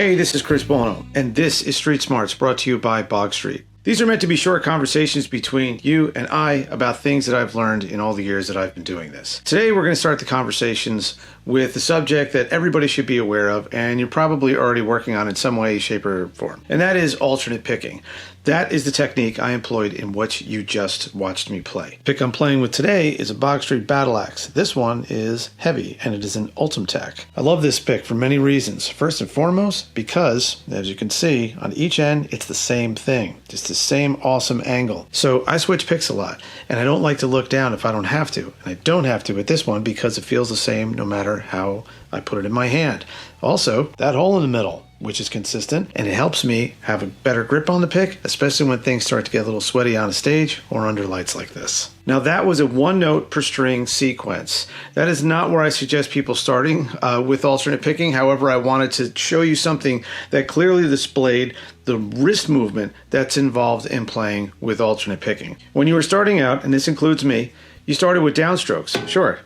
Hey, this is Chris Buono, and this is Street Smarts, brought to you by Bog Street. These are meant to be short conversations between you and I about things that I've learned in all the years that I've been doing this. Today we're going to start the conversations with the subject that everybody should be aware of, and you're probably already working on in some way, shape, or form. And that is alternate picking. That is the technique I employed in what you just watched me play. The pick I'm playing with today is a Bog Street Battle Axe. This one is heavy, and it is an Ultimtech. I love this pick for many reasons. First and foremost, because, as you can see, on each end, it's the same thing. Just the same awesome angle. So I switch picks a lot, and I don't like to look down if I don't have to. And I don't have to with this one because it feels the same no matter how I put it in my hand. Also, that hole in the middle, which is consistent, and it helps me have a better grip on the pick, especially when things start to get a little sweaty on a stage or under lights like this. Now that was a 1 note per string sequence. That is not where I suggest people starting with alternate picking. However, I wanted to show you something that clearly displayed the wrist movement that's involved in playing with alternate picking. When you were starting out, and this includes me, you started with downstrokes. Sure,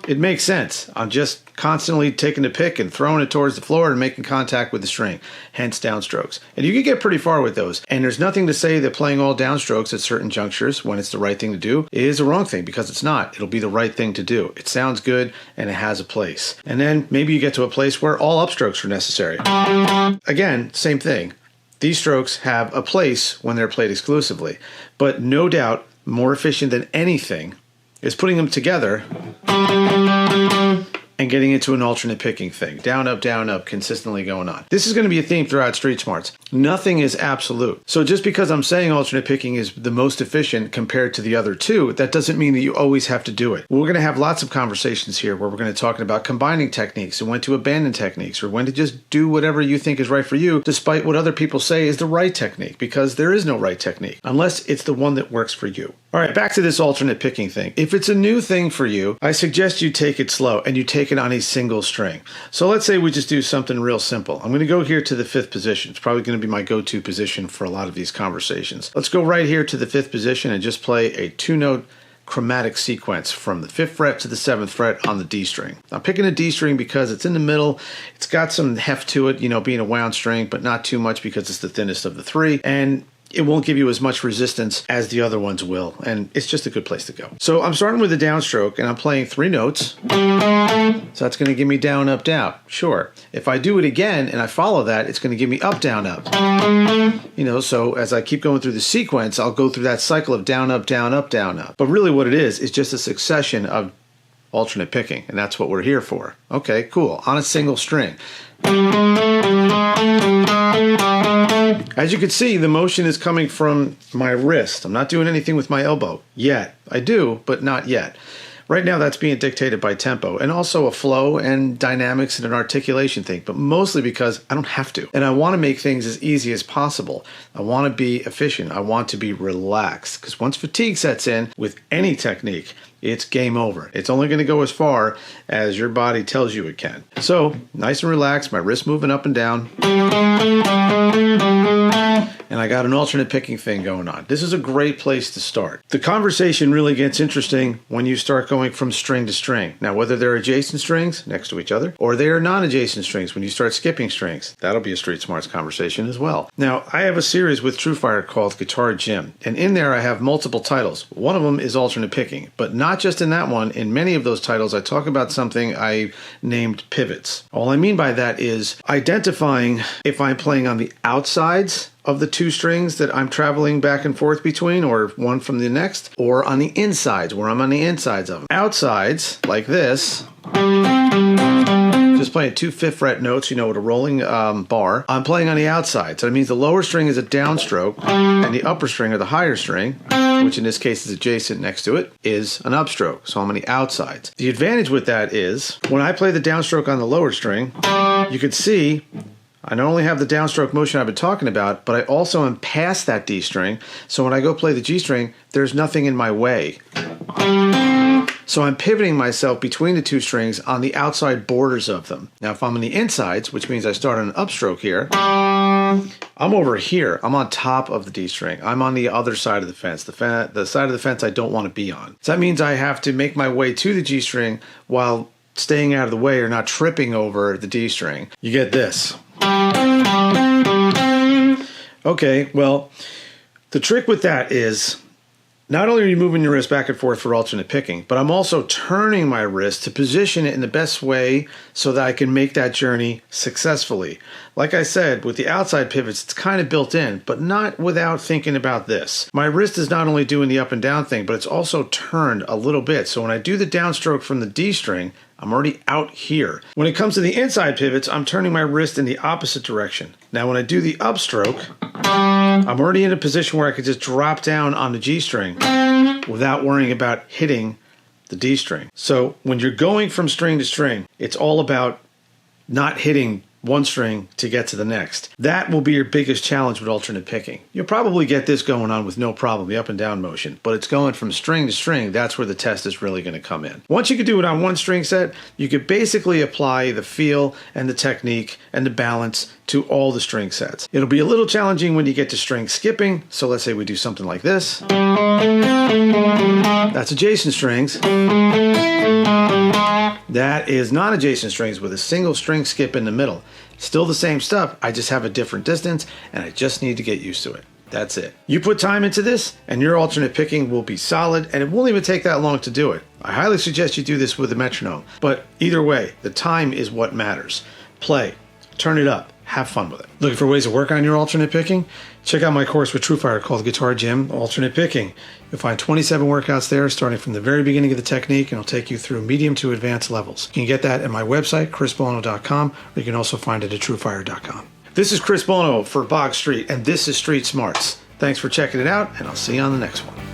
it makes sense. I'm just constantly taking the pick and throwing it towards the floor and making contact with the string, hence downstrokes. And you can get pretty far with those. And there's nothing to say that playing all downstrokes at certain junctures, when it's the right thing to do, is a wrong thing, because it's not. It'll be the right thing to do. It sounds good and it has a place. And then maybe you get to a place where all upstrokes are necessary. Again, same thing. These strokes have a place when they're played exclusively, but no doubt more efficient than anything is putting them together and getting into an alternate picking thing. Down, up, consistently going on. This is going to be a theme throughout Street Smarts. Nothing is absolute. So just because I'm saying alternate picking is the most efficient compared to the other two, that doesn't mean that you always have to do it. We're going to have lots of conversations here where we're going to talk about combining techniques and when to abandon techniques, or when to just do whatever you think is right for you, despite what other people say is the right technique, because there is no right technique, unless it's the one that works for you. All right, back to this alternate picking thing. If it's a new thing for you, I suggest you take it slow and you take it on a single string. So let's say we just do something real simple. I'm going to go here to the 5th position. It's probably going to be my go-to position for a lot of these conversations. Let's go right here to the 5th position and just play a 2-note chromatic sequence from the 5th fret to the 7th fret on the D string. I'm picking a D string because it's in the middle. It's got some heft to it, you know, being a wound string, but not too much because it's the thinnest of the 3. And it won't give you as much resistance as the other ones will, and it's just a good place to go. So I'm starting with a downstroke, and I'm playing 3 notes. So that's going to give me down, up, down. Sure. If I do it again and I follow that, it's going to give me up, down, up. You know, so as I keep going through the sequence, I'll go through that cycle of down, up, down, up, down, up. But really what it is just a succession of alternate picking, and that's what we're here for. Okay, cool. On a single string. As you can see, the motion is coming from my wrist. I'm not doing anything with my elbow yet. I do, but not yet. Right now that's being dictated by tempo and also a flow and dynamics and an articulation thing, but mostly because I don't have to. And I want to make things as easy as possible. I want to be efficient. I want to be relaxed, because once fatigue sets in with any technique, it's game over. It's only going to go as far as your body tells you it can. So, nice and relaxed, my wrist moving up and down. And I got an alternate picking thing going on. This is a great place to start. The conversation really gets interesting when you start going from string to string. Now, whether they're adjacent strings next to each other, or they are non-adjacent strings when you start skipping strings, that'll be a Street Smarts conversation as well. Now, I have a series with TrueFire called Guitar Gym, and in there I have multiple titles. One of them is alternate picking, but not just in that one. In many of those titles, I talk about something I named pivots. All I mean by that is identifying if I'm playing on the outsides of the 2 strings that I'm traveling back and forth between, or one from the next, or on the insides, where I'm on the insides of them. Outsides, like this, just playing 2 5th fret notes, you know, with a rolling bar. I'm playing on the outside, so that means the lower string is a downstroke, and the upper string, or the higher string, which in this case is adjacent next to it, is an upstroke, so I'm on the outsides. The advantage with that is, when I play the downstroke on the lower string, you can see I not only have the downstroke motion I've been talking about, but I also am past that D string, so when I go play the G string, there's nothing in my way. So I'm pivoting myself between the 2 strings on the outside borders of them. Now if I'm on the insides, which means I start on an upstroke here, I'm over here. I'm on top of the D string. I'm on the other side of the fence, the side of the fence I don't want to be on. So that means I have to make my way to the G string while staying out of the way or not tripping over the D string. You get this. Okay, well, the trick with that is not only are you moving your wrist back and forth for alternate picking, but I'm also turning my wrist to position it in the best way so that I can make that journey successfully. Like I said, with the outside pivots, it's kind of built in, but not without thinking about this. My wrist is not only doing the up and down thing, but it's also turned a little bit. So when I do the downstroke from the D string, I'm already out here. When it comes to the inside pivots, I'm turning my wrist in the opposite direction. Now when I do the upstroke, I'm already in a position where I could just drop down on the G string without worrying about hitting the D string. So when you're going from string to string, it's all about not hitting one string to get to the next. That will be your biggest challenge with alternate picking. You'll probably get this going on with no problem, the up and down motion, but it's going from string to string. That's where the test is really going to come in. Once you can do it on one string set, you could basically apply the feel and the technique and the balance to all the string sets. It'll be a little challenging when you get to string skipping. So let's say we do something like this. That's adjacent strings. That is non-adjacent strings with a single string skip in the middle. Still the same stuff, I just have a different distance and I just need to get used to it. That's it. You put time into this and your alternate picking will be solid, and it won't even take that long to do it. I highly suggest you do this with a metronome, but either way, the time is what matters. Play, turn it up, have fun with it. Looking for ways to work on your alternate picking? Check out my course with TrueFire called Guitar Gym Alternate Picking. You'll find 27 workouts there starting from the very beginning of the technique, and it'll take you through medium to advanced levels. You can get that at my website, chrisbuono.com, or you can also find it at truefire.com. This is Chris Buono for Bog Street, and this is Street Smarts. Thanks for checking it out, and I'll see you on the next one.